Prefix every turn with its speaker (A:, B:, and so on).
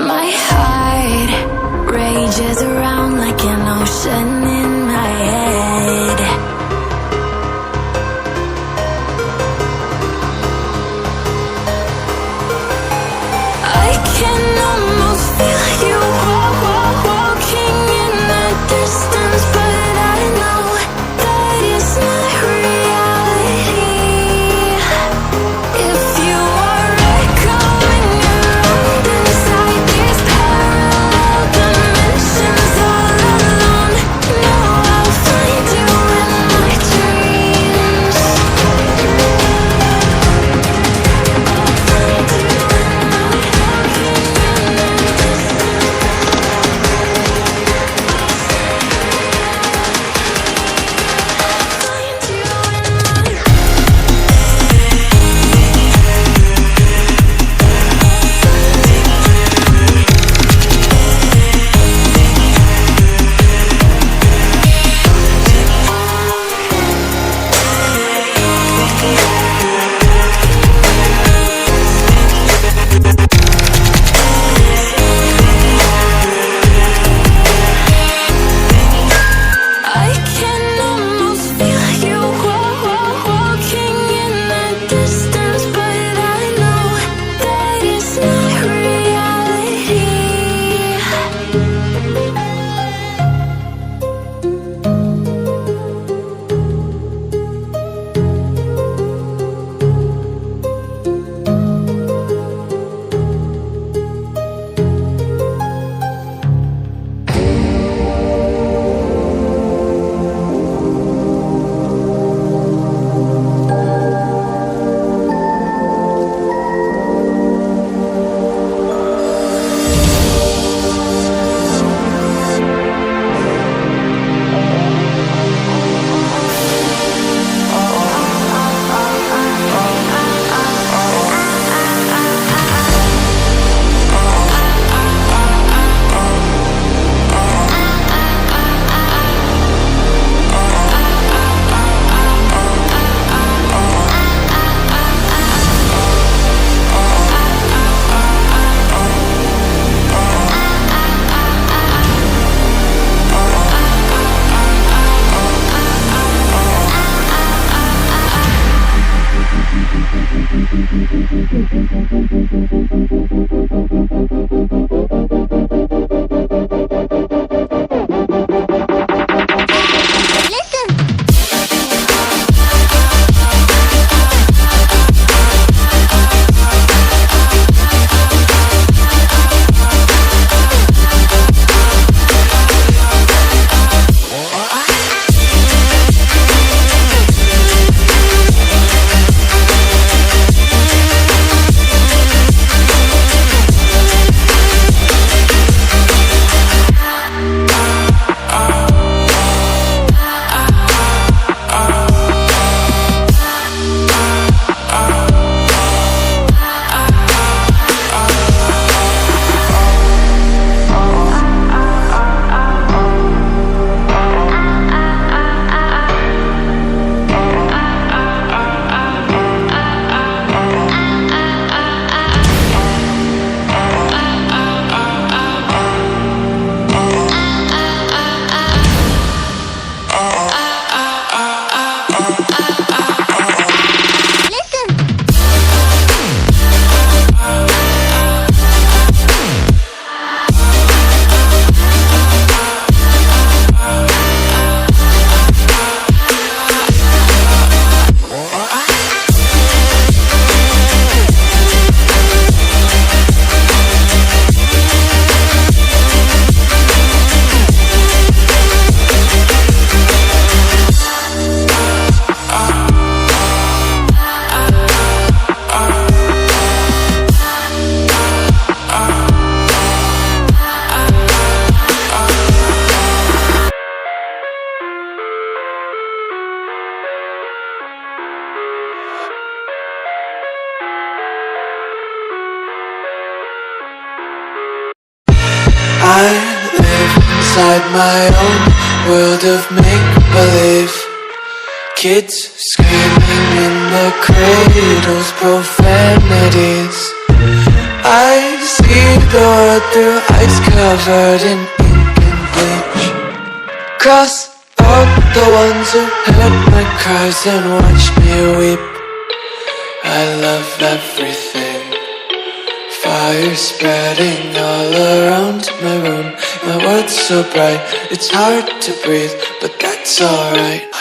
A: My heart rages around like an ocean in my head. I can almost feel you walking in the distance, but I know that it's not reality. If you are echoing around inside these parallel dimensions all alone, know I'll find you in my dreams. I'll find you in my walking in the I can almost feel you walking in the distance, but I know that it's not reality.
B: I live inside my own world of make-believe. Kids screaming in the cradles, profanities. I see the world through ice covered in ink and bleach. Cross out the ones who heard my cries and watched me weep. I love everything. Fire spreading all around my room. My world's so bright, it's hard to breathe, but that's alright.